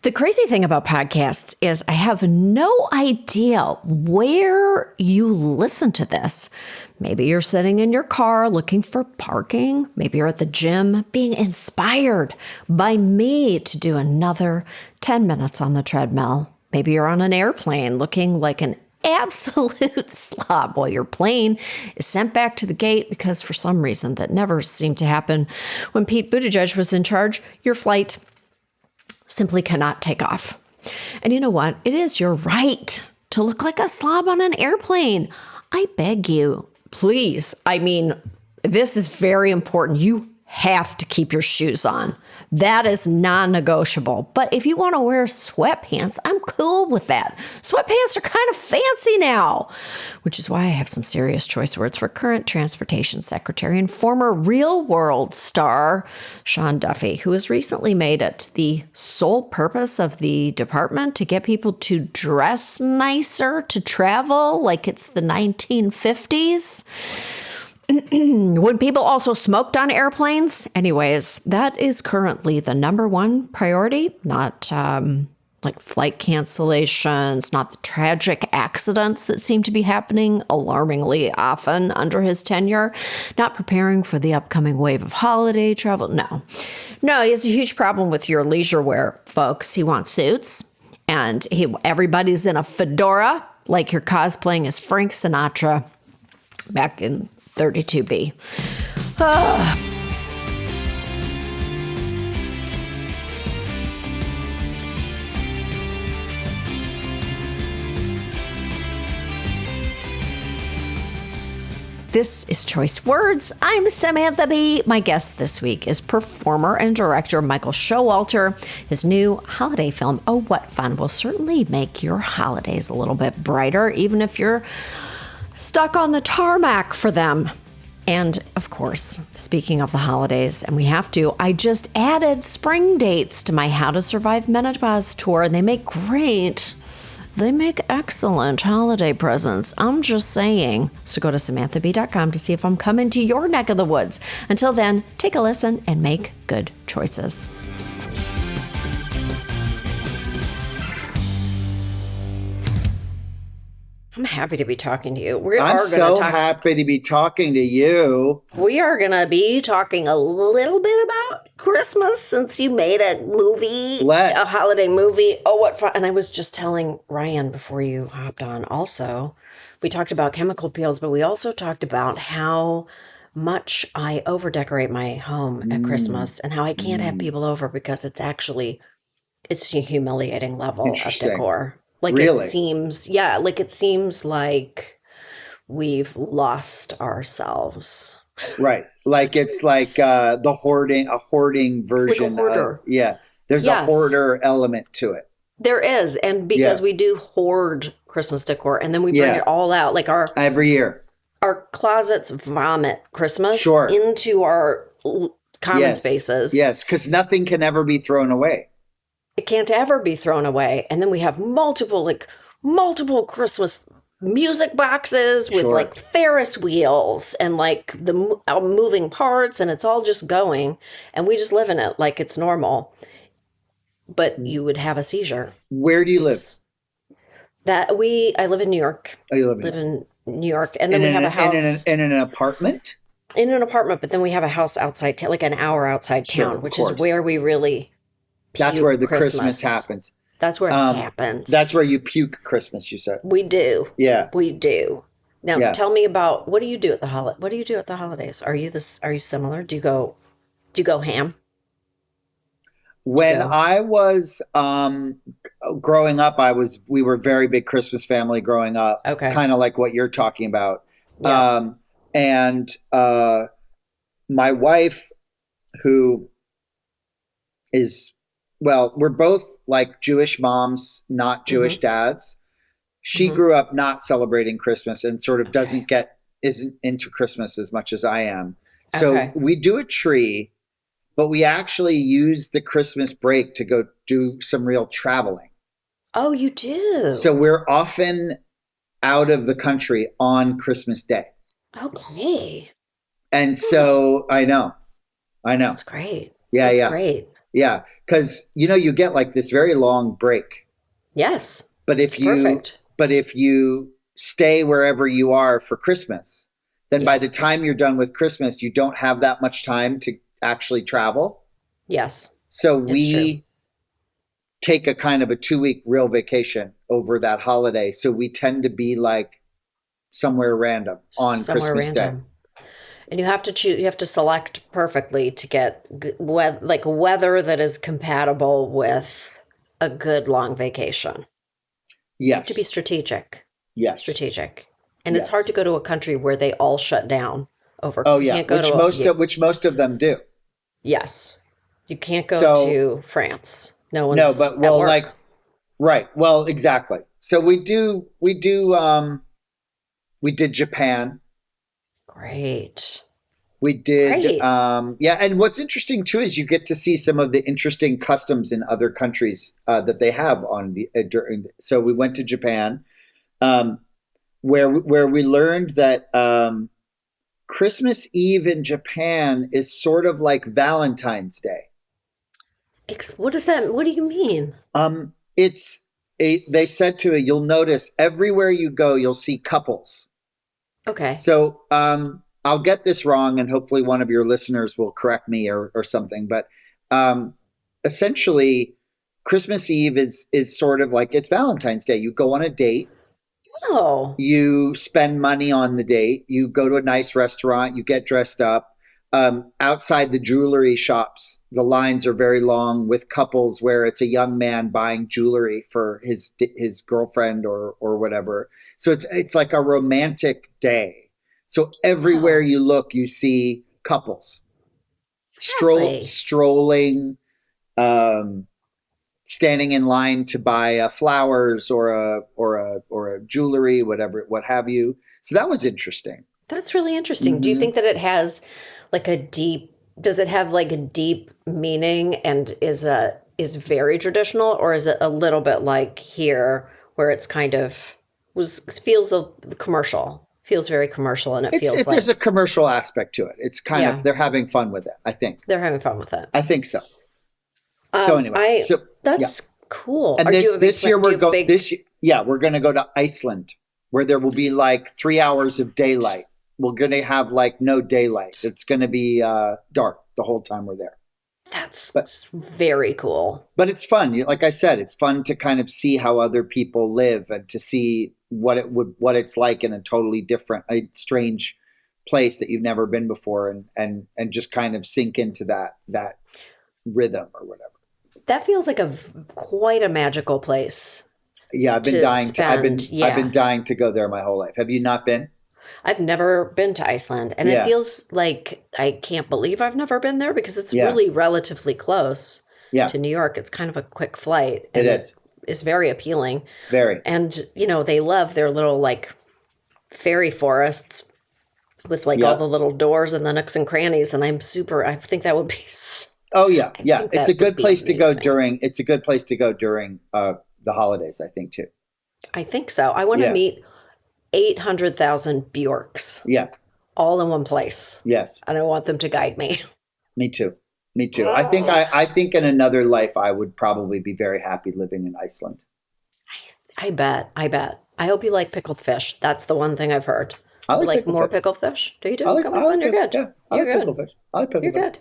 The crazy thing about podcasts is I have no idea where you listen to this. Maybe you're sitting in your car looking for parking. Maybe you're at the gym being inspired by me to do another 10 minutes on the treadmill. Maybe you're on an airplane looking like an absolute slob while your plane is sent back to the gate because for some reason that never seemed to happen when Pete Buttigieg was in charge. Your flight simply cannot take off. And you know what? It is your right to look like a slob on an airplane. I beg you, please. I mean, this is very important. You have to keep your shoes on. That is non-negotiable. But if you want to wear sweatpants, I'm cool with that. Sweatpants are kind of fancy now, which is why I have some serious choice words for current transportation secretary and former Real World star Sean Duffy, who has recently made it the sole purpose of the department to get people to dress nicer to travel like it's the 1950s. When people also smoked on airplanes. Anyways, that is currently the number one priority, not like flight cancellations, not the tragic accidents that seem to be happening alarmingly often under his tenure, not preparing for the upcoming wave of holiday travel. No, he has a huge problem with your leisure wear, folks. He wants suits and everybody's in a fedora like you're cosplaying as Frank Sinatra back in 32B. This is Choice Words. I'm Samantha Bee. My guest this week is performer and director Michael Showalter. His new holiday film, Oh.What.Fun, will certainly make your holidays a little bit brighter, even if you're stuck on the tarmac for them. And of course, speaking of the holidays, and we have to, I just added spring dates to my How to Survive Menopause tour, and they make excellent holiday presents. I'm just saying. So go to samanthab.com to see if I'm coming to your neck of the woods. Until then, take a listen and make good choices. I'm happy to be talking to you. I'm so happy to be talking to you. We are going to be talking a little bit about Christmas since you made a movie, a holiday movie. Oh, what fun. And I was just telling Ryan before you hopped on also, we talked about chemical peels, but we also talked about how much I over-decorate my home at Christmas and how I can't have people over because it's a humiliating level of decor. Like really? It seems like we've lost ourselves. Right. Like it's like a hoarding version. Like a hoarder. There's a hoarder element to it. There is. And because we do hoard Christmas decor and then we bring it all out. Like every year. Our closets vomit Christmas into our common spaces. Yes, because nothing can ever be thrown away. It can't ever be thrown away. And then we have multiple Christmas music boxes with like Ferris wheels and like the moving parts, and it's all just going. And we just live in it like it's normal. But you would have a seizure. Where do you live? I live in New York. Oh, you live in New York. And then we have a house. In an apartment? In an apartment, but then we have a house outside, like an hour outside town, which is where we really... That's where the Christmas happens. That's where it happens. That's where you puke Christmas, you said. We do. Yeah. We do. Now tell me about what do you do at the holidays? Are you similar? Do you go ham? When I was growing up, we were a very big Christmas family growing up. Okay. Kind of like what you're talking about. Yeah. And my wife, who is we're both like Jewish moms, not Jewish dads. She grew up not celebrating Christmas and sort of isn't into Christmas as much as I am. So we do a tree, but we actually use the Christmas break to go do some real traveling. Oh, you do? So we're often out of the country on Christmas Day. Okay. And so I know. That's great. Yeah, That's great. Yeah. Because, you get like this very long break. Yes. But It's perfect. if you stay wherever you are for Christmas, then by Yeah. the time you're done with Christmas, you don't have that much time to actually travel. Yes. So It's true. we take a kind of a 2 week real vacation over that holiday. So we tend to be like somewhere random on Somewhere Christmas Day. random. And you have to choose, you have to select perfectly to get like weather that is compatible with a good long vacation. You have to be Yes. strategic. Yes. Strategic. And it's hard to Yes. go to a country where they all shut down over. Oh You yeah, can't go to a, which most of them do. yes. You can't go So to France. No no, one's but at well, like work. right. Well, exactly. So we did Japan. Great. We did Great. yeah, and what's interesting too is you get to see some of the interesting customs in other countries that they have on the during. So we went to Japan, um, where we learned that Christmas Eve in Japan is sort of like Valentine's Day. What does that, what do you mean? They said to it, you'll notice everywhere you go, you'll see couples. Okay. So I'll get this wrong, and hopefully one of your listeners will correct me or something. But um, essentially, Christmas Eve is sort of like it's Valentine's Day. You go on a date, Oh, you spend money on the date, you go to a nice restaurant, you get dressed up. Outside the jewelry shops, the lines are very long with couples where it's a young man buying jewelry for his girlfriend or whatever. So it's like a romantic day. So everywhere wow. you look, you see couples Really? strolling, um, standing in line to buy flowers or a jewelry, whatever, what have you. So that was interesting. That's really interesting. Do you Mm-hmm. think that it has like a deep, does it have like a deep meaning and is very traditional, or is it a little bit like here where it's kind of feels a commercial, feels very commercial, and it feels There's like, a commercial aspect to it. It's kind of yeah, they're having fun with it. I think. they're having fun with it. I think so. So anyway, I so yeah, That's cool. and Or do you have a big this year do we're you have a going. big Yeah, we're going to go to Iceland, where there will be like 3 hours of daylight. We're going to have like no daylight. It's going to be dark the whole time we're there. But That's very cool. it's fun. Like I said, it's fun to kind of see how other people live and to see what it's like in a totally different, a strange place that you've never been before, and just kind of sink into that rhythm or whatever. That feels like a quite a magical place Yeah, to spend. I've been Yeah. dying to go there my whole life. Have you not been? I've never been to Iceland, and it Yeah, feels like I can't believe I've never been there because it's yeah, really relatively close yeah. to New York. It's kind of a quick flight, It and it is is very appealing. very. And, they love their little like fairy forests with like all Yeah. the little doors and the nooks and crannies. And I think that would be, Oh yeah, I yeah. think that would be amazing. It's a good place to go during the holidays. I think too. I think so. I want to Yeah, meet 800,000 Bjorks yeah. all in one place, Yes. and I want them to guide me. Me too. Me too. I think in another life I would probably be very happy living in Iceland. I bet. I bet. I hope you like pickled fish. That's the one thing I've heard. I You like like pickled more fish. pickled fish? Do you do? Come on, then you're good. Yeah, I You're like pickled good. fish. I like You're pickled fish. good.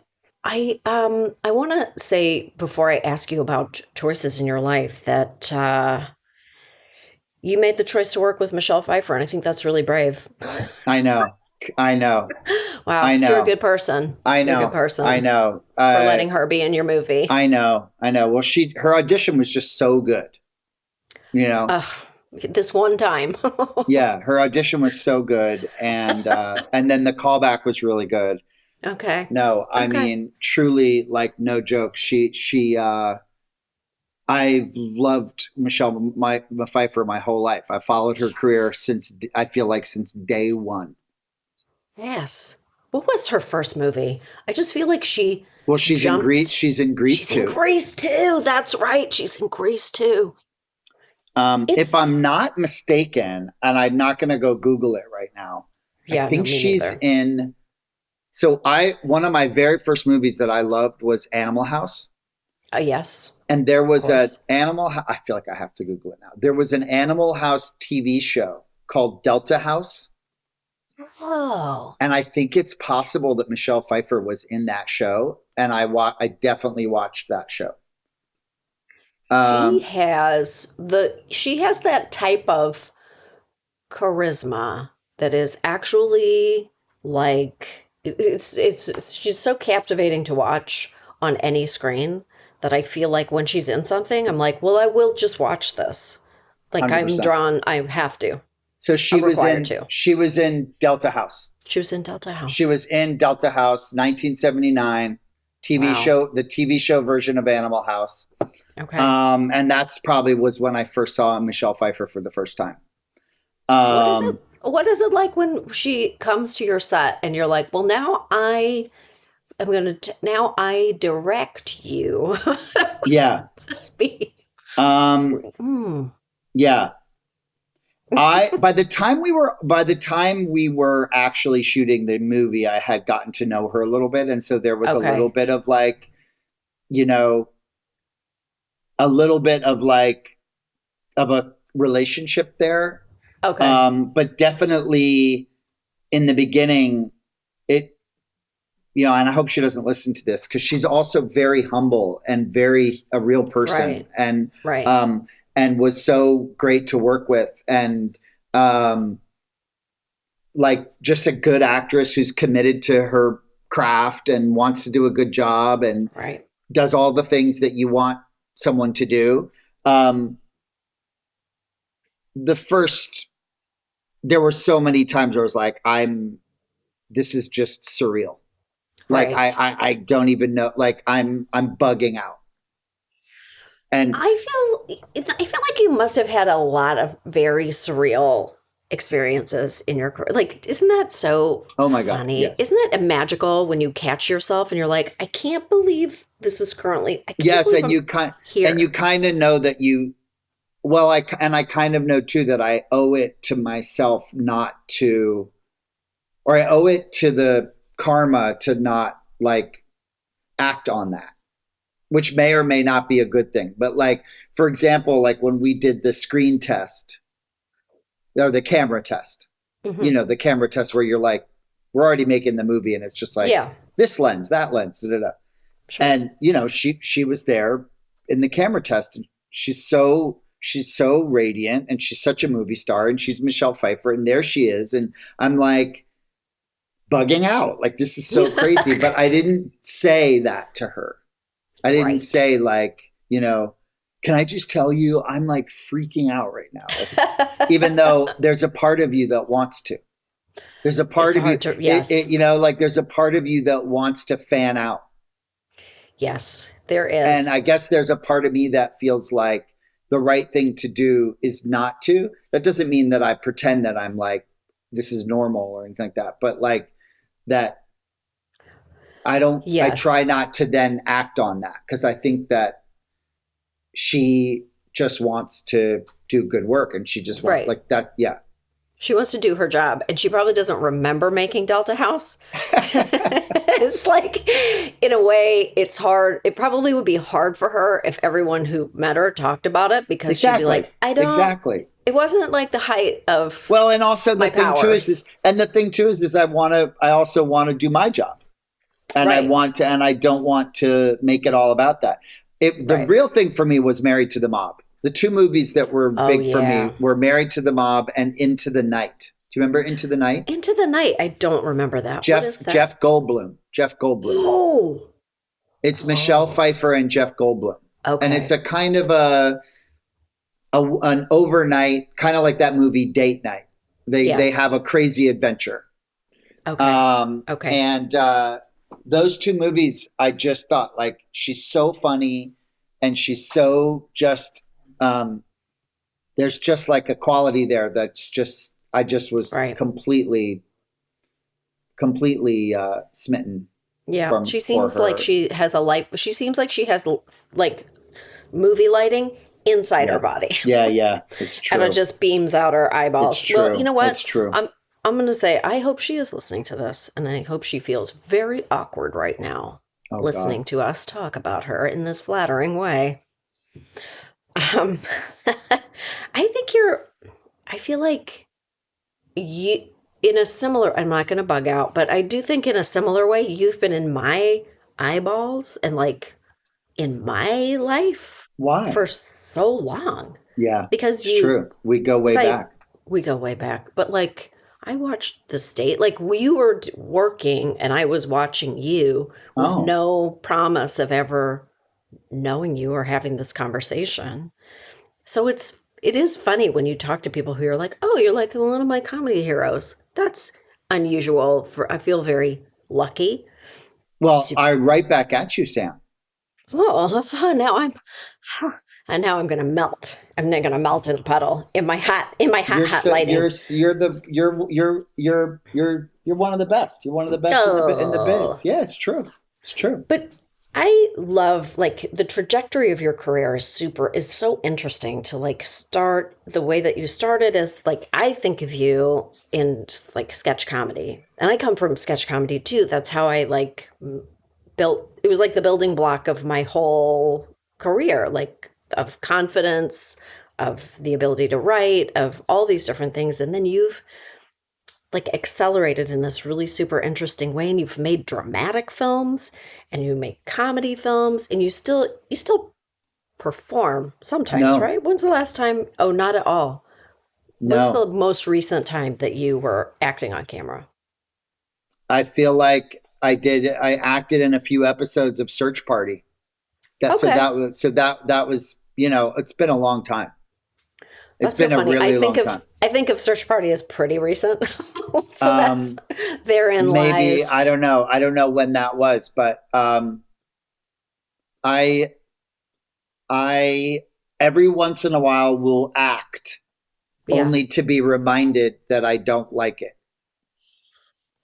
I want to say before I ask you about choices in your life that you made the choice to work with Michelle Pfeiffer, and I think that's really brave. I know. I know. I Wow, you're a know. good person. I You're a good know. I person know. for letting her be in your movie. I know. I know. Well, her audition was just so good. You know. Ugh, this one time. Yeah, her audition was so good, and then the callback was really good. Okay. No, I Okay. mean truly, like no joke. I've loved Pfeiffer my whole life. I followed her career Yes. since I feel like since day one. Yes. What was her first movie? I just feel like she Well, she's in Greece. jumped. She's in Greece She's in too. Grease too. That's right. She's in Grease too. If It's I'm not mistaken, and I'm not going to go Google it right now, I yeah, no, think me she's neither. in. So I one of my very first movies that I loved was Animal House. Yes, And there of was a course. I feel like I have to Google it now. There was an Animal House TV show called Delta House. Oh, And I think it's possible that Michelle Pfeiffer was in that show. And I definitely watched that show. she Um, has she has that type of charisma that is actually like she's so captivating to watch on any screen that I feel like when she's in something, I'm like, well, I will just watch this. Like I'm 100%. drawn, I have to. So I'm required to. she was in Delta House. She was in Delta She House. was in Delta House, 1979 TV Wow. show, the TV show version of Animal House. Okay. And that's probably was when I first saw Michelle Pfeiffer for the first time. What is it? Um, What is it like when she comes to your set and you're like, well, now I am going to, now I direct you. yeah. Must be. Um, Mm, yeah. By the time we were actually shooting the movie, I had gotten to know her a little bit. And so there was a little okay. bit of like, you know, a little bit of like of a relationship there. Okay. But definitely in the beginning, it, you know, and I hope she doesn't listen to this because she's also very humble and very a real person Right. Right. and was so great to work with um, like just a good actress who's committed to her craft and wants to do a good job and Right. does all the things that you want someone to do. Um, the first, there were so many times where I was like, this is just surreal. Like Right. I don't even know. Like I'm bugging out. And I feel like you must have had a lot of very surreal experiences in your career. Like, isn't that so oh my god, funny? yes, Isn't it magical when you catch yourself and you're like, I can't believe this is currently, I can't yes, believe and I'm you here. kind of know that you. Well, I kind of know too that I owe it to myself not to, or I owe it to the karma to not like act on that, which may or may not be a good thing. But like, for example, like when we did the screen test or the camera test, you Hmm. know, the camera test where you're like, we're already making the movie and it's just like Yeah, this lens, that lens, da, da, da. sure. And you know, she was there in the camera test and she's so radiant and she's such a movie star and she's Michelle Pfeiffer and there she is and I'm like bugging out like this is so crazy but I didn't say that to her. I didn't Right. say like, you know, can I just tell you I'm like freaking out right now. Like, even though there's a part of you that wants to. There's a part It's of you, hard to, yes, you know, like there's a part of you that wants to fan out. yes, there And is. I guess there's a part of me that feels like the right thing to do is not to. That doesn't mean that I pretend that I'm like, this is normal or anything like that. But like that, I try Yes, not to then act on that because I think that she just wants to do good work and she just wants right. like that. Yeah. She wants to do her job, and she probably doesn't remember making Delta House. It's like, in a way, it's hard. It probably would be hard for her if everyone who met her talked about it because she'd be Exactly. like, I don't, Exactly. it wasn't like the height of Well, and also the my thing too powers. and the thing too is I also want to do my job. And Right, and I don't want to make it all about that. The right. real thing for me was Married to the Mob. The two movies that were Oh, big for me yeah. were Married to the Mob and Into the Night. Do you remember Into the Night? Into the Night. I don't remember that. What is that? Jeff Goldblum. Oh, It's Michelle oh, Pfeiffer and Jeff Goldblum. And it's okay. a kind of an overnight, kind of like that movie Date Night. They have Yes. a crazy adventure. Okay. Okay. And those two movies, I just thought like she's so funny, and she's so just. There's just like a quality there that's just I just was Right. completely smitten Yeah. from She for seems like her. she has a light. She seems like she has like movie lighting inside her Yeah, body. yeah. It's And it true. just beams out her It's eyeballs. Well, you true. know It's what? true. I'm going to say I hope she is listening to this and I hope she feels very awkward right now. Oh God. listening to us talk about her in this flattering way. Um, I think I feel like you, in a similar, I'm not going to bug out, but I do think in a similar way, you've been in my eyeballs and like in my life for Why? so long Yeah, because it's true. We go way because back. we go way back, but like, I watched the state, like you were working and I was watching you with Oh, no promise of ever knowing you or having this conversation. So it is funny when you talk to people who are like, "Oh, you're like one of my comedy heroes." That's unusual for I feel very lucky well, to I right back at you, Sam. now I'm and now I'm going to melt. I'm not going to melt in a puddle in my You're hot so lighting. you're one of the best. You're one of the best in the biz. Oh. Yeah, it's true. It's true. But I love like the trajectory of your career is so interesting to like start the way that you started as like I think of you in like sketch comedy. And I come from sketch comedy too. That's how I like built it was like the building block of my whole career, like of confidence, of the ability to write, of all these different things. And then you've like accelerated in this really super interesting way and you've made dramatic films and you make comedy films and you still perform sometimes, No, right? When's the last time? Oh, not at all. When's the no. most recent time that you were acting on camera? I feel like I acted in a few episodes of Search Party. Okay. That was, it's been a long time. It's That's so been a funny. really long time. I think of Search Party as pretty recent. So that's Um therein maybe I lies. don't know. I don't know when that was, but I I every once in a while will act Yeah. only to be reminded that I don't like it.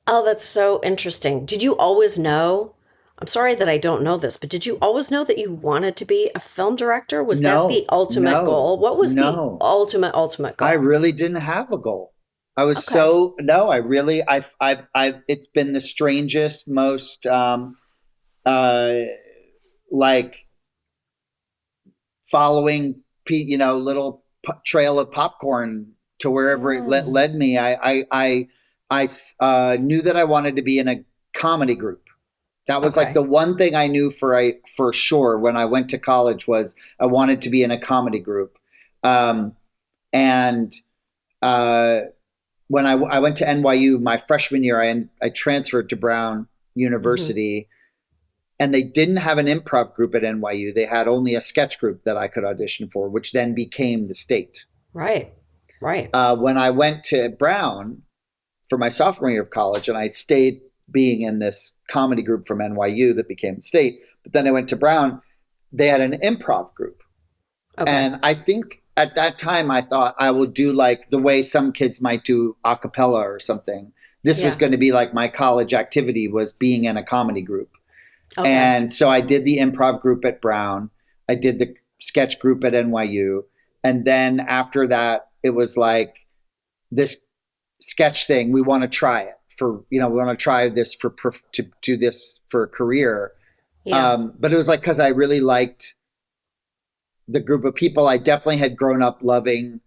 Oh, that's so interesting. Did you always know? I'm sorry that I don't know this, but did you always know that you wanted to be a film director? Was that the No, ultimate no, goal? What was the no. ultimate I goal? really didn't have a goal. I was Okay. so no. I really I've it's been the strangest, most uh like following little trail of popcorn to wherever it Oh, led me. I knew that I wanted to be in a comedy group. That was like okay. the one thing I knew for sure when I went to college was I wanted to be in a comedy group. Um, and uh, when I went to NYU my freshman year, I transferred to Brown Hmm. University, and they didn't have an improv group at NYU. They had only a sketch group that I could audition for, which then became the state. Right. Right. When I went to Brown for my sophomore year of college, and I stayed being in this comedy group from NYU that became the state, but then I went to Brown, they had an improv group. Okay. And I think at that time I thought I would do like the way some kids might do a cappella or something. This was Yeah. going to be like my college activity was being in a comedy group. Okay. And so I did the improv group at Brown. I did the sketch group at NYU. And then after that, it was like this sketch thing. We want to try it we want to try this to do this for a career. Yeah. But it was like, cause I really liked the group of people. I definitely had grown up loving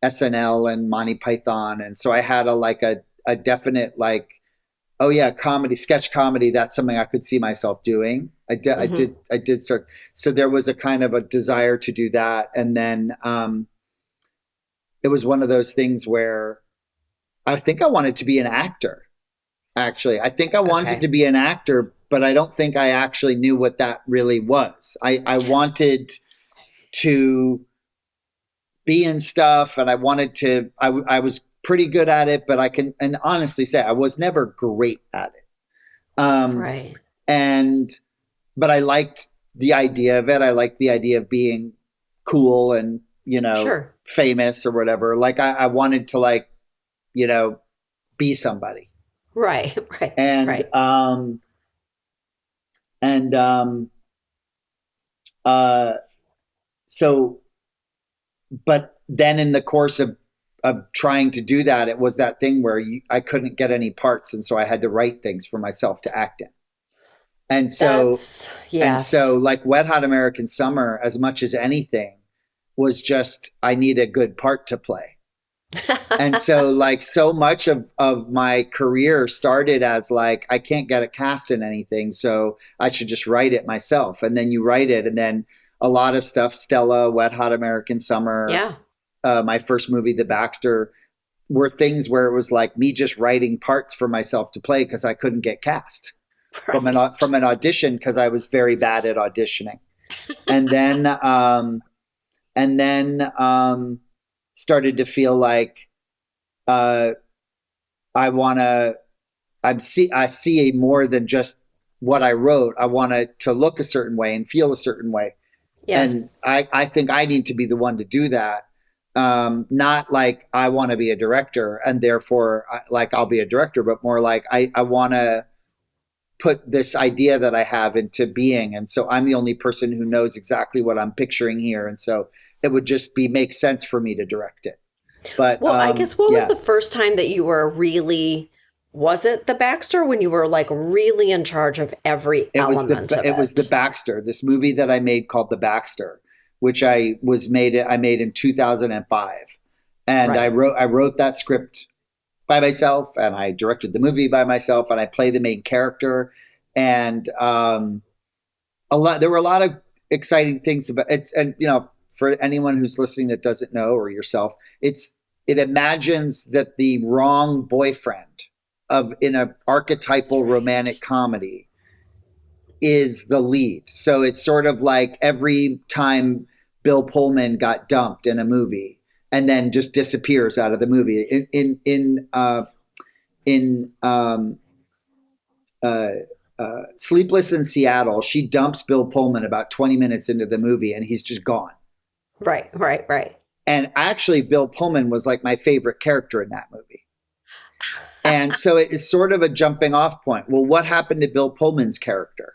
SNL and Monty Python. And so I had a definite like, oh yeah, comedy, sketch comedy. That's something I could see myself doing. Hmm. I did start. So there was a kind of a desire to do that. And then it was one of those things where I think I wanted to be an actor. Actually, I think I wanted Okay. to be an actor, but I don't think I actually knew what that really was. I wanted to be in stuff, and I wanted to. I was pretty good at it, but I can and honestly say I was never great at it. Um, Right. and but I liked the idea of it. I liked the idea of being cool and Sure. famous or whatever. Like I wanted to you know be somebody. Right. Right. And Right. and uh so but then in the course of trying to do that, it was that thing where I couldn't get any parts, and so I had to write things for myself to act in. And so, That's, and yes. so like Wet Hot American Summer, as much as anything, was just, I need a good part to play. And so like so much of my career started as like, I can't get a cast in anything, so I should just write it myself. And then you write it, and then a lot of stuff, Stella, Wet Hot American Summer, Yeah. my first movie, The Baxter, were things where it was like me just writing parts for myself to play because I couldn't get cast Right. from an audition because I was very bad at auditioning. And then and then started to feel like uh, I want to. I see more than just what I wrote. I want it to look a certain way and feel a certain way, Yeah. and I think I need to be the one to do that. Not like I want to be a director and therefore like I'll be a director, but more like I want to put this idea that I have into being. And so I'm the only person who knows exactly what I'm picturing here. And so it would just be make sense for me to direct it. But Well, I guess what was yeah, the first time that you were really, was it the Baxter when you were like really in charge of every element of it was the it? Baxter, this movie that I made called The Baxter, which I made in 2005. And Right. I wrote that script by myself, and I directed the movie by myself, and I play the main character. And there were a lot of exciting things about it. And for anyone who's listening that doesn't know, or yourself, it imagines that the wrong boyfriend of in an That's archetypal right. romantic comedy is the lead. So it's sort of like every time Bill Pullman got dumped in a movie and then just disappears out of the movie. In uh, Sleepless in Seattle, she dumps Bill Pullman about 20 minutes into the movie, and he's just gone. Right, right, right. And actually, Bill Pullman was like my favorite character in that movie. And so it is sort of a jumping off point. Well, what happened to Bill Pullman's character?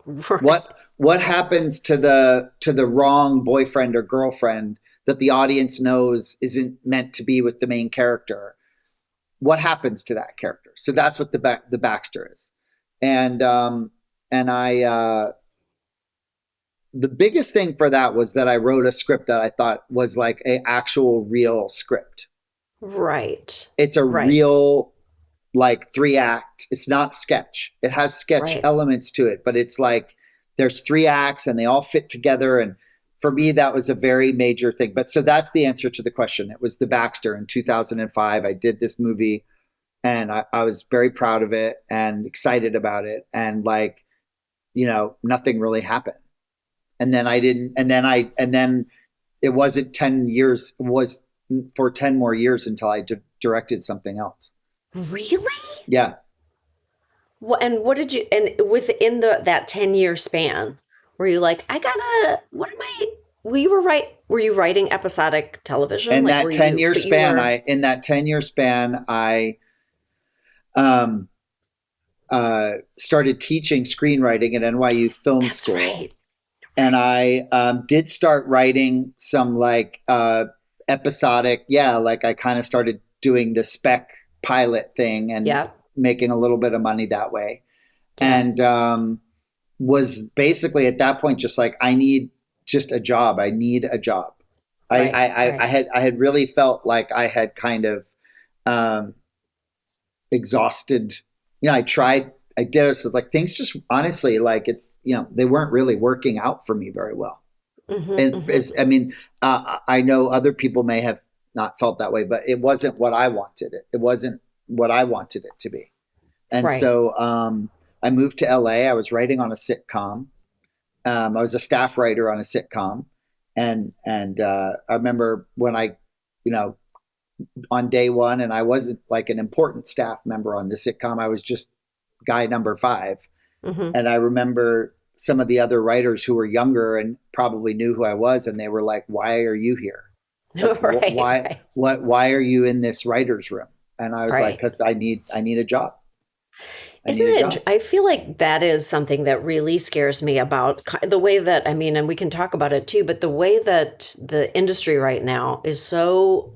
Right. What happens to the wrong boyfriend or girlfriend that the audience knows isn't meant to be with the main character? What happens to that character? So that's what the Baxter is. And I the biggest thing for that was that I wrote a script that I thought was like a actual real script. Right. It's a Right. real like 3 act. It's not sketch. It has sketch Right. elements to it, but it's like there's 3 acts and they all fit together. And for me, that was a very major thing. But so that's the answer to the question. It was The Baxter in 2005. I did this movie, and I was very proud of it and excited about it. And like, nothing really happened. And then I didn't, and then it wasn't 10 years, it was for 10 more years until I directed something else. Really? Yeah. And what did you, and within that 10-year span, were you like, I gotta, what am I, were you writing episodic television? And Like, that were 10 you, year but you span, were, in that 10-year span, I, um, started teaching screenwriting at NYU Film that's School. right. And Right. I did start writing some like episodic, yeah, like I kind of started doing the spec pilot thing and Yep. making a little bit of money that way. Yep. And was basically at that point just like, I need just a job. I need a job. Right. Right. I had really felt like I had kind of um, exhausted. I did it. So like things just honestly, like it's, they weren't really working out for me very well. Mm-hmm, And mm-hmm. I mean, I know other people may have not felt that way, but it wasn't what I wanted it. It wasn't what I wanted it to be. And Right. so I moved to LA. I was writing on a sitcom. I was a staff writer on a sitcom, and I remember when you know, on day one, and I wasn't like an important staff member on the sitcom. I was just guy number five, Mm-hmm. and I remember some of the other writers who were younger and probably knew who I was, and they were like, "Why are you here? Like, Right. Right. why are you in this writers' room?" And I was like, Right. "Because I need a job. I Isn't need a it? job." I feel like that is something that really scares me about the way that, I mean, and we can talk about it too, but the way that the industry right now is so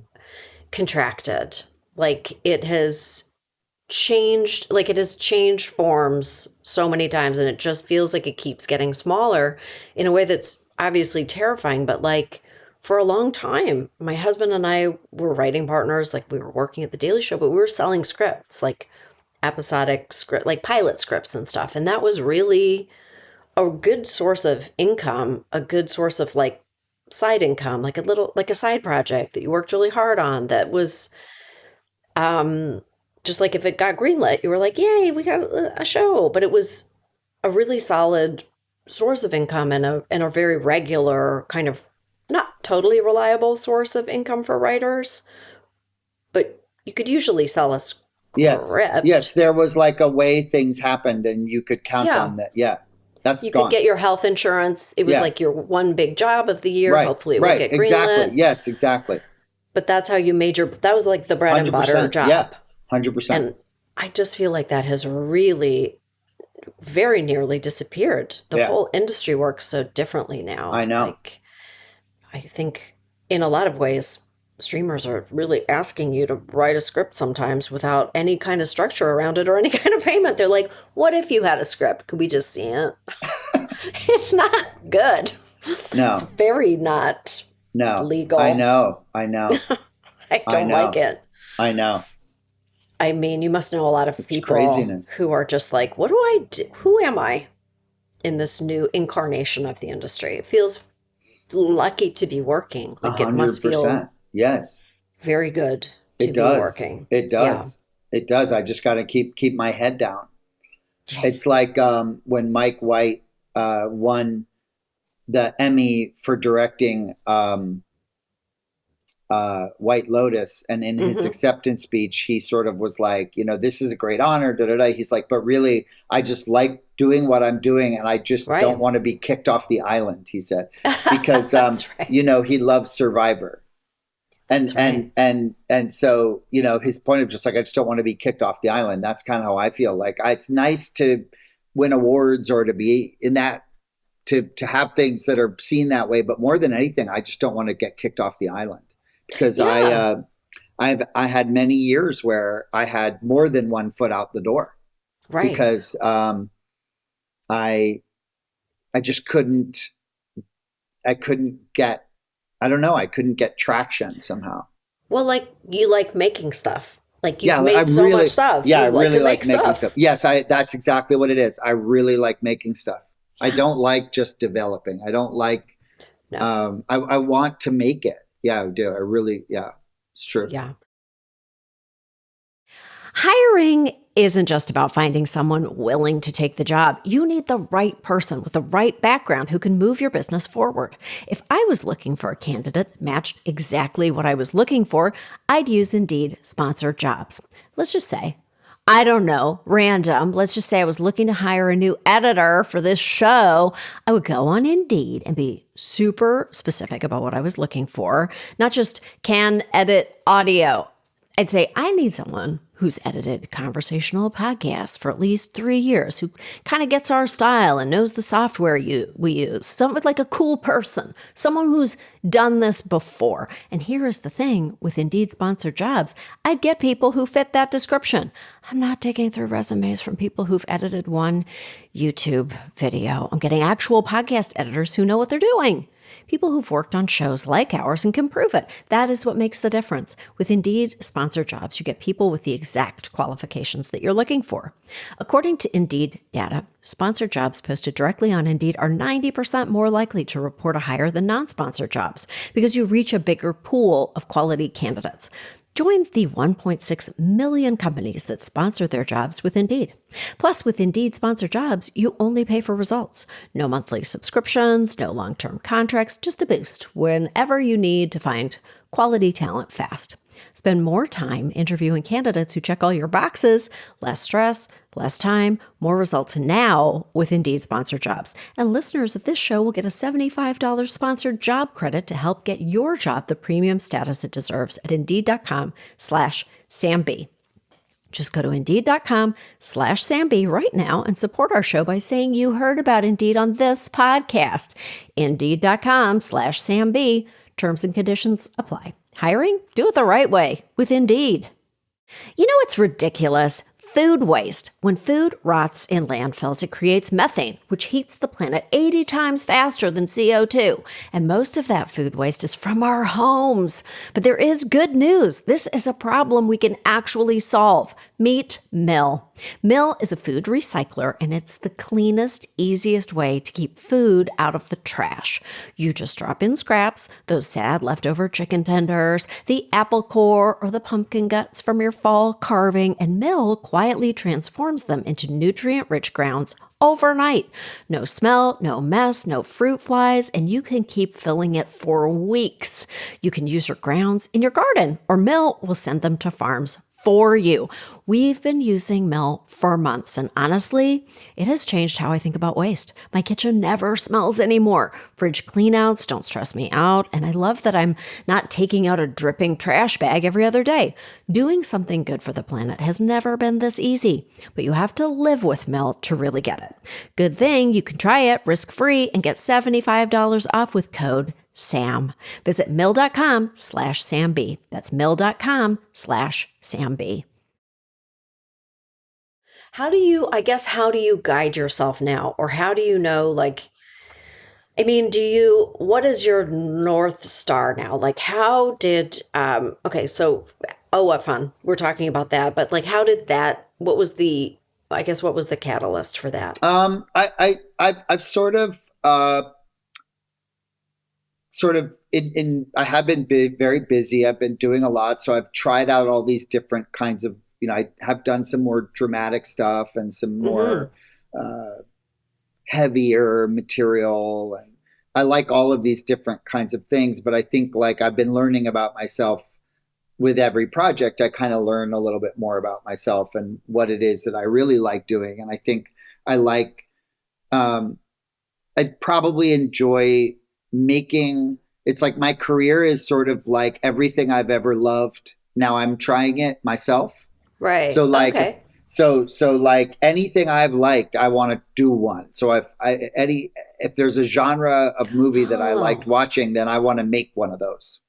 contracted. Like it has, changed, like it has changed forms so many times, and it just feels like it keeps getting smaller in a way that's obviously terrifying. But like for a long time, my husband and I were writing partners, like we were working at the Daily Show, but we were selling scripts, like episodic script, like pilot scripts and stuff. And that was really a good source of income, a good source of like side income, like a little, like a side project that you worked really hard on that was, just like if it got greenlit, you were like, yay, we got a show. But it was a really solid source of income and a very regular kind of not totally reliable source of income for writers. But you could usually sell a script. Yes, there was like a way things happened and you could count on that. Yeah. That's you gone. could get your health insurance. It was like your one big job of the year. Right, Hopefully it would get greenlit. Exactly. Yes, exactly. But that's how you made your, that was like the bread and butter job. Yeah, 100%. And I just feel like that has really very nearly disappeared. The whole industry works so differently now. I know. Like, I think in a lot of ways, streamers are really asking you to write a script sometimes without any kind of structure around it or any kind of payment. They're like, what if you had a script? Could we just see it? It's not good. No. It's very not legal. I know. I don't like it. I know. I mean, you must know a lot of people who are just like, what do I do? Who am I in this new incarnation of the industry? It feels lucky to be working. Like 100%. It must feel very good to be working. It does. Yeah. It does. I just got to keep my head down. It's like when Mike White won the Emmy for directing White Lotus, and in his acceptance speech, he sort of was like, this is a great honor. He's like, but really, I just like doing what I'm doing, and I just don't want to be kicked off the island. He said, because he loves Survivor. And so, his point of just like, I just don't want to be kicked off the island. That's kind of how I feel. Like it's nice to win awards or to be in that, to have things that are seen that way. But more than anything, I just don't want to get kicked off the island, because I had many years where I had more than one foot out the door, because I just couldn't get, I don't know, I couldn't get traction somehow. Well, like you like making stuff. Like you've made so much stuff. Yeah, I really like making stuff. Yes, that's exactly what it is. I really like making stuff. I don't like just developing. I don't like, I want to make it. Yeah, I do. I really, it's true. Yeah. Hiring isn't just about finding someone willing to take the job. You need the right person with the right background who can move your business forward. If I was looking for a candidate that matched exactly what I was looking for, I'd use Indeed Sponsored Jobs. Let's just say, I don't know, random. Let's just say I was looking to hire a new editor for this show. I would go on Indeed and be super specific about what I was looking for, not just can edit audio. I'd say, I need someone who's edited conversational podcasts for at least 3 years, who kind of gets our style and knows the software we use. Someone like a cool person, someone who's done this before. And here is the thing with Indeed Sponsored Jobs. I'd get people who fit that description. I'm not digging through resumes from people who've edited one YouTube video. I'm getting actual podcast editors who know what they're doing. People who've worked on shows like ours and can prove it. That is what makes the difference. With Indeed Sponsored Jobs, you get people with the exact qualifications that you're looking for. According to Indeed data, sponsored jobs posted directly on Indeed are 90% more likely to report a hire than non-sponsored jobs, because you reach a bigger pool of quality candidates. Join the 1.6 million companies that sponsor their jobs with Indeed. Plus, with Indeed Sponsored Jobs, you only pay for results. No monthly subscriptions, no long-term contracts, just a boost whenever you need to find quality talent fast. Spend more time interviewing candidates who check all your boxes, less stress, less time, more results now with Indeed Sponsored Jobs. And listeners of this show will get a $75 sponsored job credit to help get your job the premium status it deserves at Indeed.com/SamB. Just go to Indeed.com/SamB right now and support our show by saying you heard about Indeed on this podcast. Indeed.com/SamB. Terms and conditions apply. Hiring? Do it the right way with Indeed. You know, it's ridiculous. Food waste. When food rots in landfills, it creates methane, which heats the planet 80 times faster than CO2. And most of that food waste is from our homes. But there is good news. This is a problem we can actually solve. Meet Mill. Mill is a food recycler, and it's the cleanest, easiest way to keep food out of the trash. You just drop in scraps, those sad leftover chicken tenders, the apple core, or the pumpkin guts from your fall carving, and Mill quietly transforms them into nutrient-rich grounds overnight. No smell, no mess, no fruit flies, and you can keep filling it for weeks. You can use your grounds in your garden, or Mill will send them to farms for you. We've been using Mill for months, and honestly, it has changed how I think about waste. My kitchen never smells anymore. Fridge cleanouts don't stress me out, and I love that I'm not taking out a dripping trash bag every other day. Doing something good for the planet has never been this easy, but you have to live with Mill to really get it. Good thing you can try it risk-free and get $75 off with code SAM. Visit mill.com/SamB. That's mill.com/SamB. How do you guide yourself now? Or how do you know, what is your North Star now? Oh.What.Fun? We're talking about that, but what was the catalyst for that? I've I have been very busy. I've been doing a lot. So I've tried out all these different kinds of, I have done some more dramatic stuff and some more heavier material. And I like all of these different kinds of things, but I think like I've been learning about myself with every project. I kind of learn a little bit more about myself and what it is that I really like doing. And I think I like, I probably enjoy making, it's like my career is sort of like everything I've ever loved. Now I'm trying it myself. Right. So like Okay. so like anything I've liked, I want to do one. So if there's a genre of movie that I liked Oh, watching, then I want to make one of those.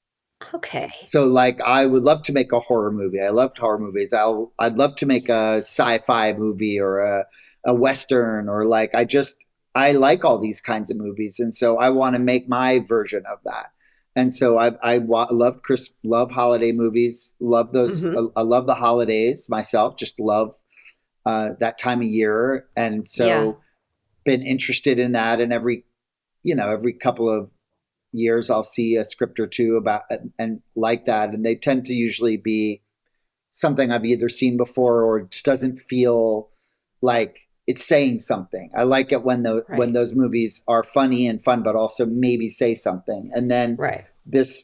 okay. So like I would love to make a horror movie. I loved horror movies. I'd love to make a Yes. sci-fi movie or a western or like I like all these kinds of movies, and so I want to make my version of that. And so love holiday movies. Love those. Mm-hmm. I love the holidays myself. Just love that time of year, and Yeah. so been interested in that. And every couple of years, I'll see a script or two about and like that, and they tend to usually be something I've either seen before or it just doesn't feel like it's saying something. I like it when Right. those movies are funny and fun, but also maybe say something. And then Right. this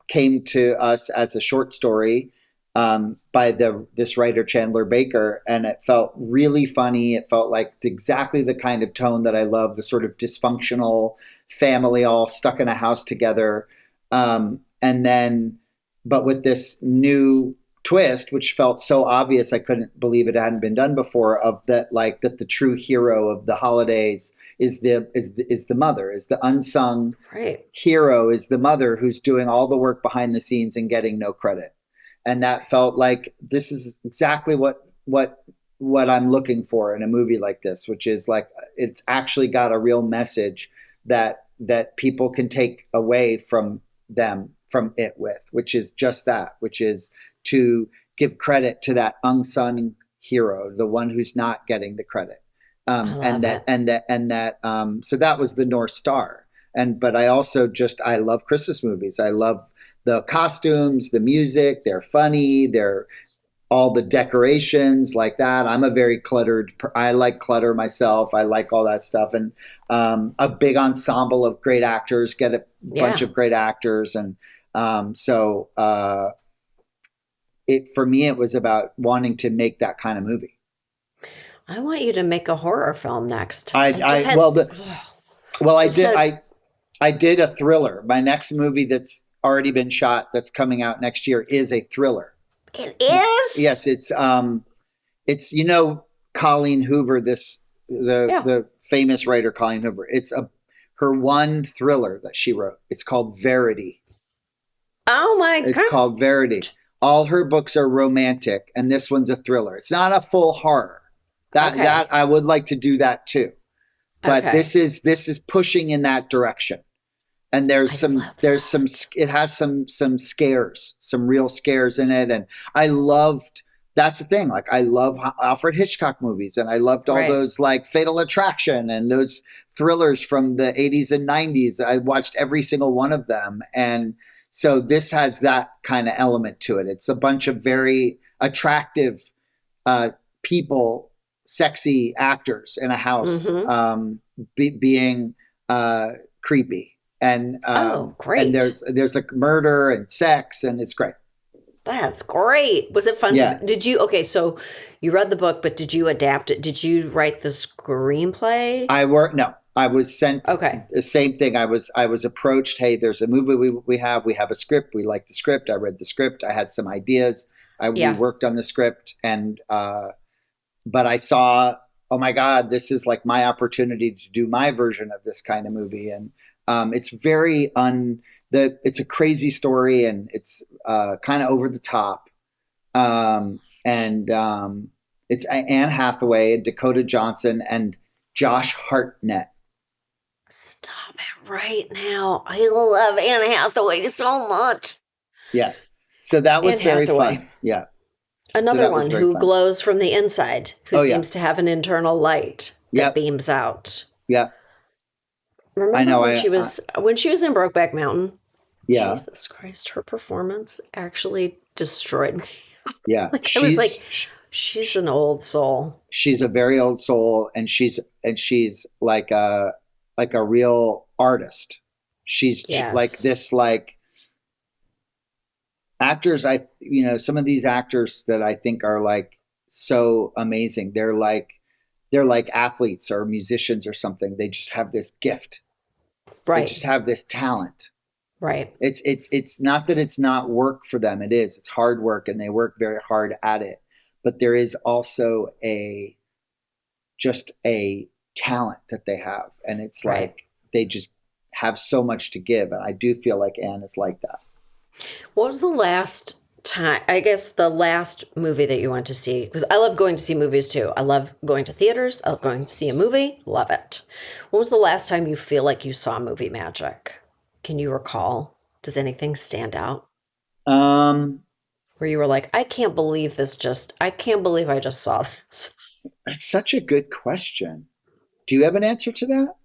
came to us as a short story by this writer Chandler Baker, and it felt really funny. It felt like exactly the kind of tone that I love, the sort of dysfunctional family all stuck in a house together, and then but with this new twist, which felt so obvious I couldn't believe it hadn't been done before, of that the true hero of the holidays is the mother, is the unsung Right. hero, is the mother who's doing all the work behind the scenes and getting no credit. And that felt like this is exactly what I'm looking for in a movie like this, which is like it's actually got a real message that people can take away from it with, which is just that, which is to give credit to that unsung hero, the one who's not getting the credit. I And love that it. and that and that so that was the North Star. But I also I love Christmas movies. I love the costumes, the music, they're funny, they're all the decorations like that. I'm a very I like clutter myself. I like all that stuff. And a big ensemble of great actors, get a bunch Yeah. of great actors. And so for me, it was about wanting to make that kind of movie. I want you to make a horror film next. I just I had, well, I just had, I did a thriller. My next movie that's already been shot, that's coming out next year, is a thriller. it is. Yes, it's Colleen Hoover, Yeah. the famous writer Colleen Hoover. It's her one thriller that she wrote. It's called Verity. Oh my It's God. called Verity. All her books are romantic, and this one's a thriller. It's not a full horror. That Okay. I would like to do that too, but Okay. this is pushing in that direction. And I love that. it has some scares, some real scares in it, and I loved. That's the thing. Like I love Alfred Hitchcock movies, and I loved all Right. those like Fatal Attraction and those thrillers from the 80s and 90s. I watched every single one of them, and so this has that kind of element to it. It's a bunch of very attractive uh, people, sexy actors in a house Mm-hmm. being creepy, Oh, and great. there's a murder and sex, and it's great. That's great. Was it fun to, Yeah, did you, okay, so you read the book, but did you adapt it? Did you write the screenplay? I work. No, I was sent Okay. the same thing. I was approached. Hey, there's a movie we have a script. We like the script. I read the script. I had some ideas. We Yeah. worked on the script, and but I saw, oh my God, this is like my opportunity to do my version of this kind of movie. And it's very it's a crazy story, and it's kind of over the top. And It's Anne Hathaway and Dakota Johnson and Josh Hartnett. Stop it right now. I love Anne Hathaway so much. Yes. So that was Anne very Hathaway. fun. Yeah. So Another that was one very who fun. glows from the inside, who Oh yeah. seems to have an internal light that Yep. beams out. Yep. I Remember know. when she was in Brokeback Mountain? Yeah. Jesus Christ, her performance actually destroyed me. Yeah. Like I was like, she's an old soul. She's a very old soul, and she's like a real artist. She's like Yes. this, like actors. Some of these actors that I think are like so amazing. They're like athletes or musicians or something. They just have this gift. They Right. just have this talent. Right. It's not that it's not work for them. It is. It's hard work, and they work very hard at it. But there is also a talent that they have, and it's Right. like they just have so much to give, and I do feel like Anne is like that. What was the last time, I guess the last movie that you went to see? Because I love going to see movies too. I love going to theaters. I love going to see a movie. Love it. When was the last time you feel like you saw movie magic? Can you recall? Does anything stand out um where you were like, I can't believe I just saw this? that's such a good question. Do you have an answer to that?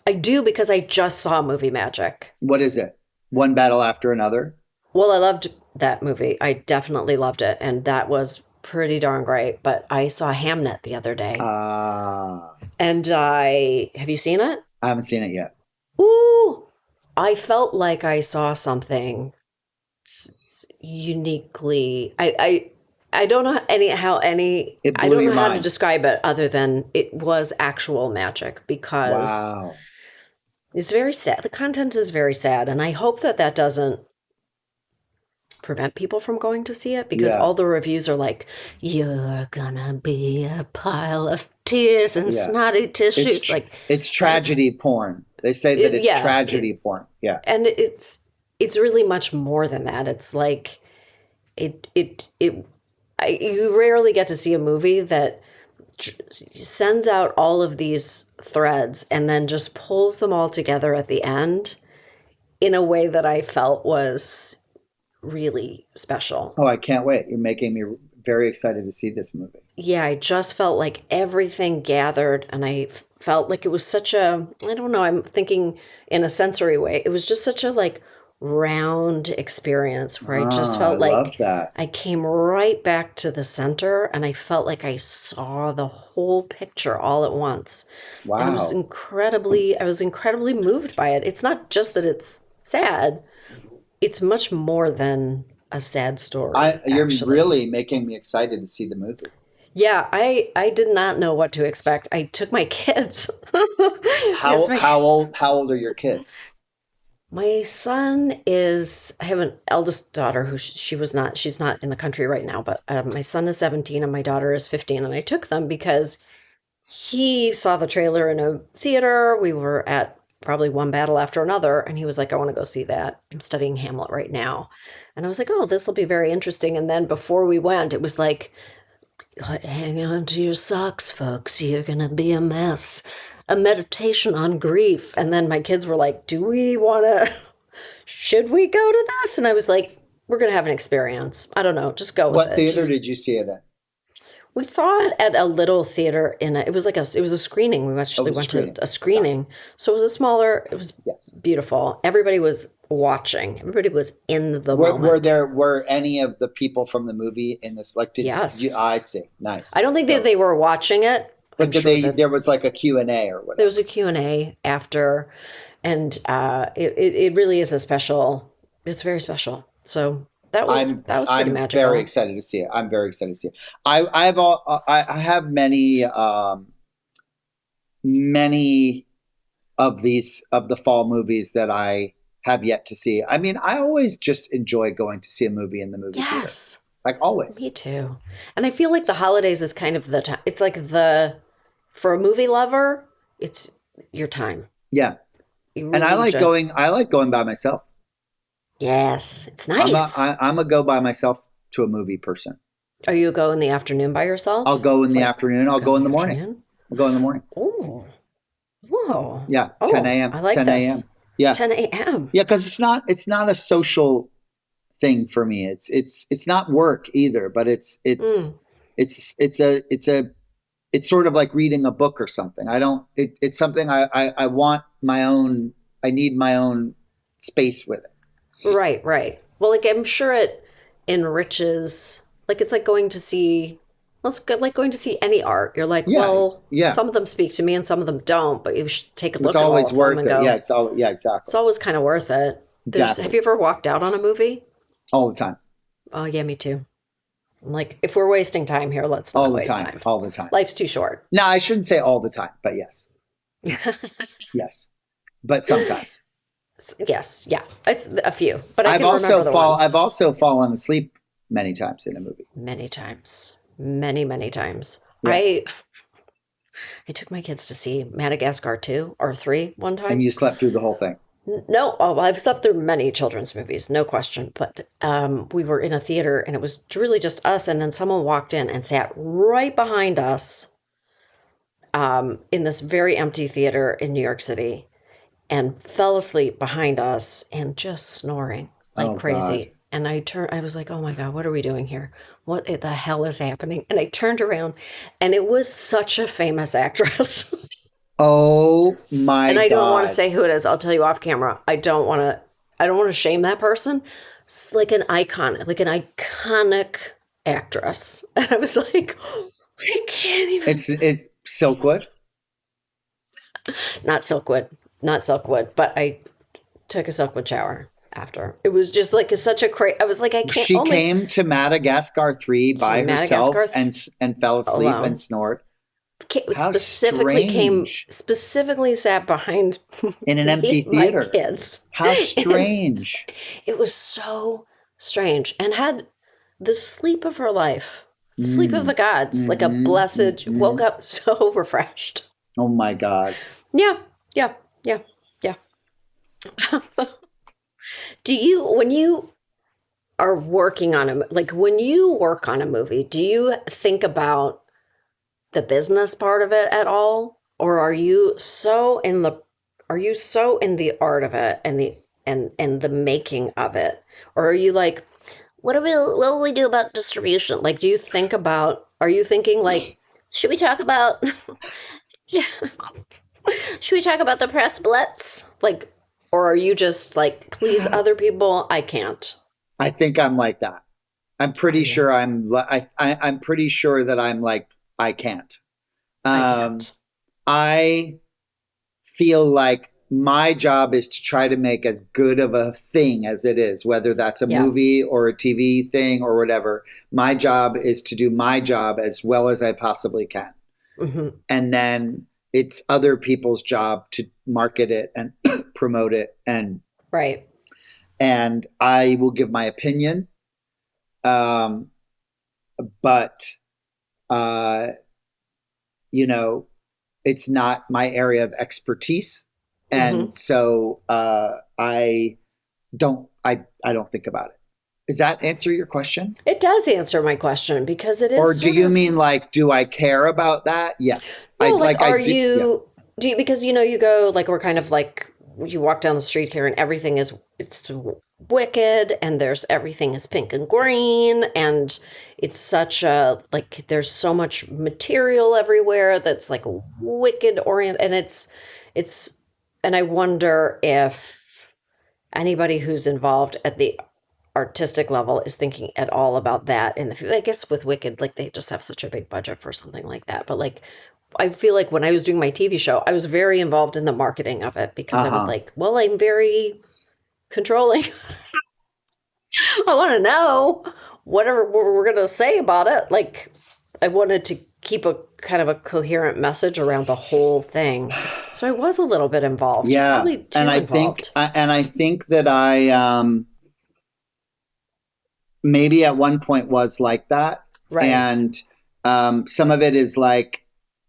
I do because I just saw movie magic. What is it? One battle after another? Well, I loved that movie. I definitely loved it. And that was pretty darn great. But I saw Hamnet the other day. uh And have you seen it? I haven't seen it yet. Ooh, I felt like I saw something uniquely. I don't know It I blew don't your know how to mind. describe it other than it was actual magic because Wow. it's very sad. The content is very sad. And I hope that that doesn't prevent people from going to see it because Yeah. all the reviews are like, you're gonna be a pile of tears and Yeah. snotty it's tissues. tr- Like, it's I, tragedy porn. They say that it's yeah, tragedy porn. Yeah. and it's really much more than that. It's like it you rarely get to see a movie that sends out all of these threads and then just pulls them all together at the end in a way that I felt was really special. Oh, I can't wait. You're making me very excited to see this movie. Yeah, I just felt like everything gathered and felt like it was such a, I don't know, I'm thinking in a sensory way. It was just such a like round experience where I just Ah, I felt love like that. I came right back to the center and I felt like I saw the whole picture all at once. And Wow. I was incredibly moved by it. It's not just that it's sad, it's much more than a sad story, You're actually. really making me excited to see the movie. Yeah, I did not know what to expect. I took my kids. Because How old are your kids? my son is, I have an eldest daughter who she was not, she's not in the country right now, but my son is 17 and my daughter is 15. And I took them because he saw the trailer in a theater. We were at probably one battle after another. And he was like, I want to go see that. I'm studying Hamlet right now. And I was like, oh, this will be very interesting. And then before we went, it was like, hang on to your socks, folks. You're going to be a mess. A meditation on grief. And then my kids were like, should we go to this? And I was like, we're going to have an experience. I don't know. Just go with What it. theater did you see it in? We saw it at a little theater it was a screening. We actually went Screening. to a screening. So it was it was Yes. beautiful. Everybody was watching. Everybody was in the Were moment. were any of the people from the movie in this? Like, Yes. I see. Nice. I don't think that they were watching it. But I'm sure that there was like a Q&A or there whatever. was a Q&A after, and it really is it's very special. So that was pretty magical. Very excited to see it. I'm very excited to see it. I have many of the fall movies that I have yet to see. I mean, I always just enjoy going to see a movie in the movie theater. Yes. Like always. Me too. And I feel like the holidays is kind of the time. It's like for a movie lover, it's your time. Yeah. You And I really like going by myself. Yes, it's nice. I'm a go by myself to a movie person. Are you go in the afternoon by yourself? I'll go in the afternoon. I'll go in the morning. Afternoon? I'll go in the morning. Oh, whoa. Yeah, Oh, 10 a.m. I like 10 this. a.m. Yeah, 10 a.m. yeah, because it's not a social thing for me. It's not work either, but it's sort of like reading a book or something. It's something I want my own. I need my own space with it. Right, right. Well, like I'm sure it enriches. Like it's like going to see. Well, it's good, like going to see any art. You're like, Yeah, well, yeah. some of them speak to me and some of them don't. But you should take a look It's at all always of worth them it. and go. Yeah, exactly. It's always kind of worth it. Exactly. Have you ever walked out on a movie? All the time. Oh yeah, me too. I'm like, if we're wasting time here, let's not waste time. All the time. Life's too short. No, I shouldn't say all the time, but yes. Yes. But sometimes. Yes, yeah, it's a few, but I've remember the ones. I've also fallen asleep many times in a movie. Many times, many times. Yeah. I took my kids to see Madagascar 2 or 3 one time. And you slept through the whole thing. No, I've slept through many children's movies, no question. But we were in a theater and it was really just us. And then someone walked in and sat right behind us in this very empty theater in New York City and fell asleep behind us and just snoring like crazy. God. And I was like, oh my God, what are we doing here? What the hell is happening? And I turned around and it was such a famous actress. Oh my God. And I don't want to say who it is. I'll tell you off camera. I don't want to shame that person. It's like an icon, like an iconic actress. And I was like, I can't even. It's Silkwood. Not Silkwood, but I took a Silkwood shower after. It was just like such a crazy. I was like, I can't. She came to Madagascar 3 by herself and fell asleep alone. And snored. Specifically sat behind in an empty theater. My kids. How strange. It was so strange and had the sleep of her life, the sleep of the gods, like a blessed, woke up so refreshed. Oh my God. Yeah. When you are working on when you work on a movie, do you think about the business part of it at all? Or are you so in the art of it and the making of it? Or are you like, what will we do about distribution? Like, are you thinking like, should we talk about the press blitz? Like, or are you just like, please other people, I can't. I think I'm like that. I'm pretty sure I'm pretty sure that I'm like, I can't. I feel like my job is to try to make as good of a thing as it is, whether that's a movie or a TV thing or whatever. My job is to do my job as well as I possibly can. Mm-hmm. And then it's other people's job to market it and promote it. And I will give my opinion. But it's not my area of expertise. Hmm. And so I don't think about it. Does that answer your question? It does answer my question because it is Or do sort you of mean like, do I care about that? Yes. no, like, I are do. Yeah. you? Do you, because you go like we're kind of like you walk down the street here and everything is it's wicked and there's everything is pink and green and it's such a like there's so much material everywhere that's like wicked orient and it's and I wonder if anybody who's involved at the artistic level is thinking at all about that in the future. I guess with Wicked, like they just have such a big budget for something like that. But like, I feel like when I was doing my TV show, I was very involved in the marketing of it because I was Uh-huh. like, well, I'm very controlling. I want to know whatever we're going to say about it. Like, I wanted to keep a kind of a coherent message around the whole thing. So I was a little bit involved, Yeah. probably too involved. And I think that I, maybe at one point was like that. Right. And some of it is like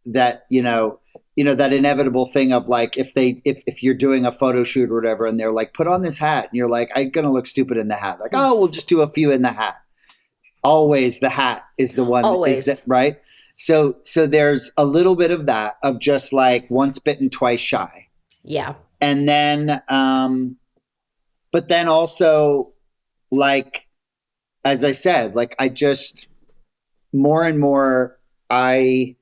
that, that inevitable thing of like if you're doing a photo shoot or whatever and they're like, put on this hat, and you're like, I'm gonna look stupid in the hat. Like, oh, we'll just do a few in the hat. Always the hat is the one, is that Always. right? So there's a little bit of that, of just like once bitten, twice shy. Yeah. And then but then also, like, as I said, like I just more and more I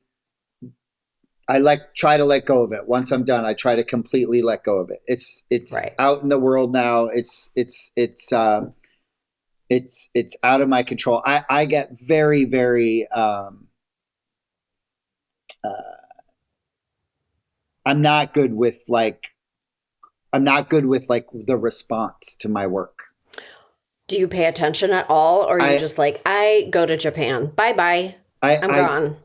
like try to let go of it. Once I'm done, I try to completely let go of it. It's Right. out in the world now. It's out of my control. I get very, very uh, I'm not good with like the response to my work. Do you pay attention at all, or are you I just like, I go to Japan. Bye bye. I'm I gone.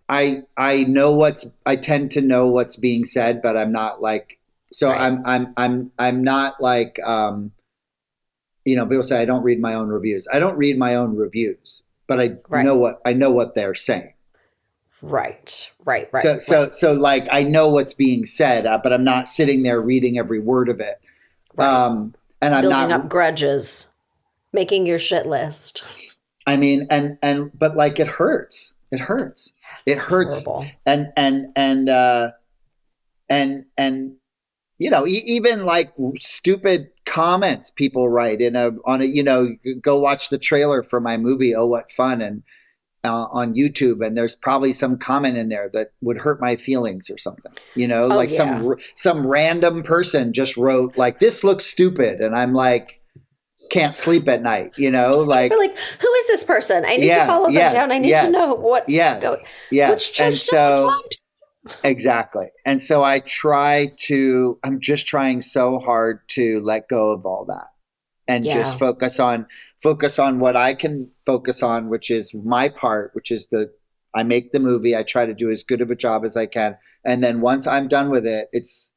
I I know I tend to know what's being said, but I'm not like, so Right. I'm not like people say I don't read my own reviews. I don't read my own reviews, but Right. I know what they're saying. Right. Right. So Right. Right. like I know what's being said, but I'm not sitting there reading every word of it. Right. And I'm Building not. up grudges, making your shit list. I mean, but like it hurts. It hurts. It Yes. hurts. Horrible. And even like stupid comments people write on a go watch the trailer for my movie Oh.What.Fun and on YouTube, and there's probably some comment in there that would hurt my feelings or something. Oh Like yeah. some random person just wrote like, this looks stupid, and I'm like, can't sleep at night. You're Like, like, who is this person? I need to yeah, follow them down. yes, I need to yes, know what's going. yes, yes. Which And church do they so belong to? exactly. And so I'm just trying so hard to let go of all that and just Yeah, focus on what I can focus on, which is my part, which is I make the movie. I try to do as good of a job as I can. And then once I'm done with it, it's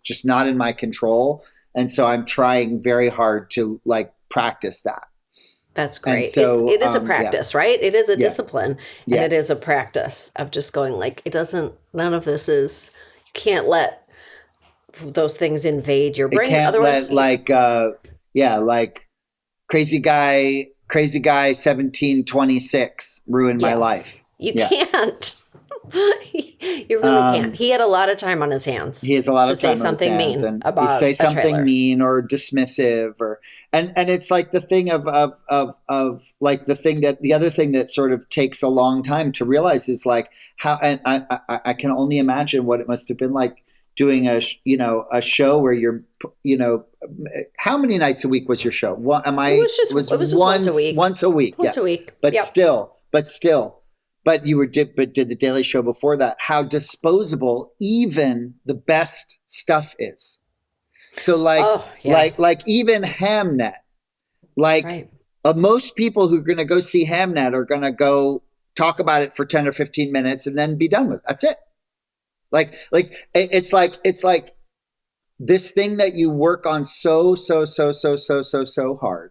just not in my control. And so I'm trying very hard to like practice that. that's And great. so, It is a yeah, practice, right? It is a yeah, discipline, and yeah. it is a practice of just going like it doesn't. None of this is. You can't let those things invade your It brain. can't Otherwise, let like, like crazy guy 1726 ruin my yes, life. you Yeah. can't. You really can't. Um, He had a lot of time on his he hands has a lot to of say time on his something hands, mean and you about say a something trailer. mean or dismissive, or and it's like the thing of like the other thing that sort of takes a long time to realize is like how, and I can only imagine what it must have been like doing a show where how many nights a week was your show? It was just once a week. Once a week, Once a yes, week. but Yep. still, but did the Daily Show before that. How disposable even the best stuff is. So Oh, yeah. like even Hamnet, like Right. most people who are going to go see Hamnet are going to go talk about it for 10 or 15 minutes and then be done with it. That's it. It's like this thing that you work on so hard,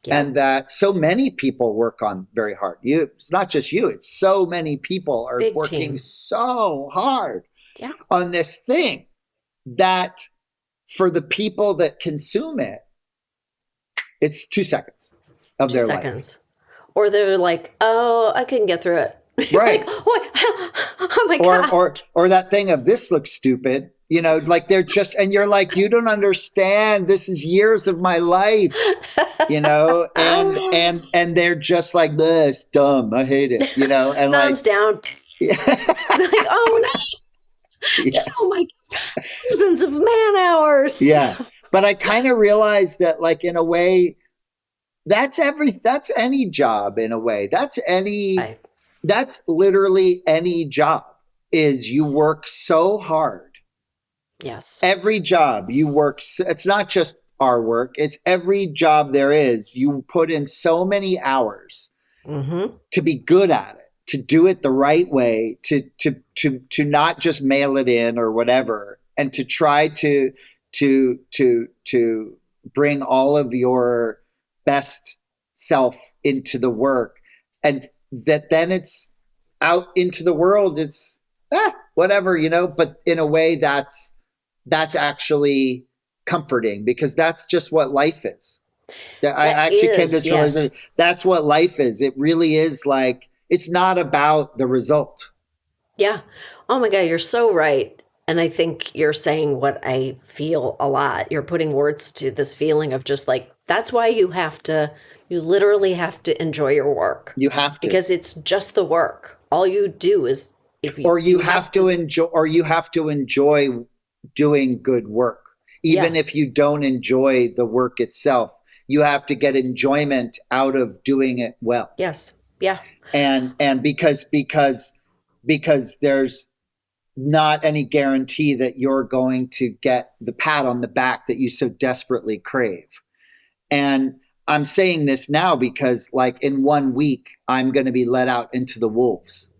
Yeah. and that so many people work on very hard. It's not just you, it's so many people are Big working team. so hard Yeah. on this thing. that for the people that consume it, it's 2 seconds of their life. Or they're like, oh, I can get through it. Right. Like, oh my God. Or that thing of this looks stupid, like they're just, and you're like, you don't understand. This is years of my life, and they're just like, this dumb. I hate it, and thumbs down. Yeah. Like, oh no. Yeah. Oh my God. Thousands of man hours. Yeah. But I kind of realized that, like, in a way, that's any job in a way. That's literally any job, is you work so hard. Yes. Every job you work, it's not just our work, it's every job there is. You put in so many hours to be good at it, to do it the right way, to not just mail it in or whatever, and to try to bring all of your best self into the work, and that then it's out into the world. It's whatever, but in a way that's actually comforting, because that's just what life is. I actually came to this realization. That's what life is. It really is. Like, it's not about the result. Yeah. Oh my God, you're so right. And I think you're saying what I feel a lot. You're putting words to this feeling of just like, that's why you literally have to enjoy your work. You have to. Because it's just the work. All you do is you have to enjoy doing good work. Even if you don't enjoy the work itself, you have to get enjoyment out of doing it well. Yes. Yeah. And because there's not any guarantee that you're going to get the pat on the back that you so desperately crave. And I'm saying this now because, like, in 1 week, I'm going to be let out into the wolves.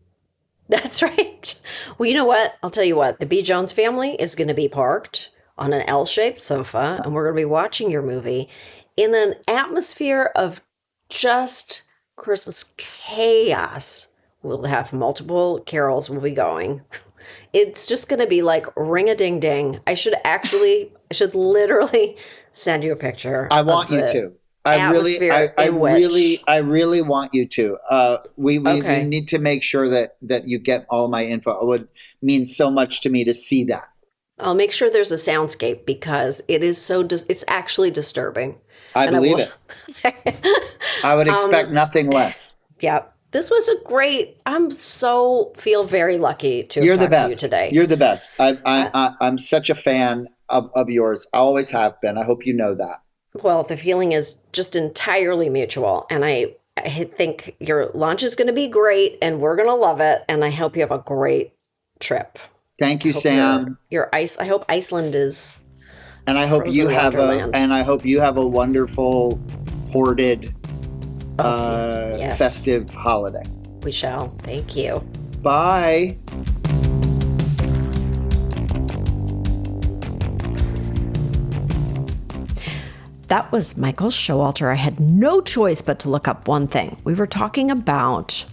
That's right. Well, you know what? I'll tell you what. The B. Jones family is going to be parked on an L-shaped sofa, and we're going to be watching your movie in an atmosphere of just Christmas chaos. We'll have multiple carols will be going. It's just going to be like ring-a-ding-ding. I should literally send you a picture. I want you to. I really want you to. We need to make sure that you get all my info. It would mean so much to me to see that. I'll make sure there's a soundscape, because it is it's actually disturbing. I believe it. I would expect nothing less. Yeah. This was feel very lucky to have talked to you today. You're the best. I'm such a fan of yours. I always have been. I hope you know that. Well, the feeling is just entirely mutual. And I think your launch is going to be great, and we're going to love it. And I hope you have a great trip. Thank you, Sam. I hope Iceland is. And I hope you have a wonderful, hoarded, festive holiday. We shall. Thank you. Bye. That was Michael Showalter. I had no choice but to look up one thing. We were talking about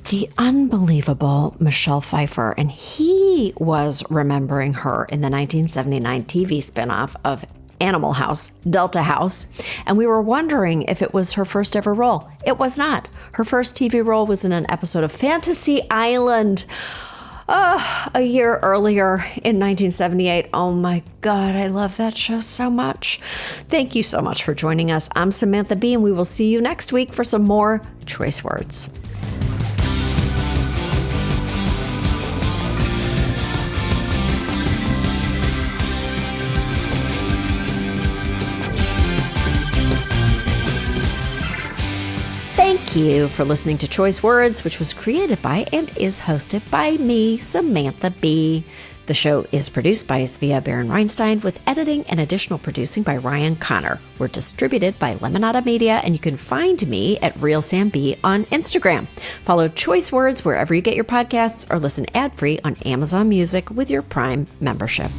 the unbelievable Michelle Pfeiffer, and he was remembering her in the 1979 TV spinoff of Animal House, Delta House, and we were wondering if it was her first ever role. It was not. Her first TV role was in an episode of Fantasy Island a year earlier in 1978. Oh my God, I love that show so much. Thank you so much for joining us. I'm Samantha Bee, and we will see you next week for some more Choice Words. Thank you for listening to Choice Words, which was created by and is hosted by me, Samantha Bee. The show is produced by Svea Baron-Reinstein with editing and additional producing by Ryan Connor. We're distributed by Lemonada Media, and you can find me at Real Sam B on Instagram. Follow Choice Words wherever you get your podcasts, or listen ad-free on Amazon Music with your Prime membership.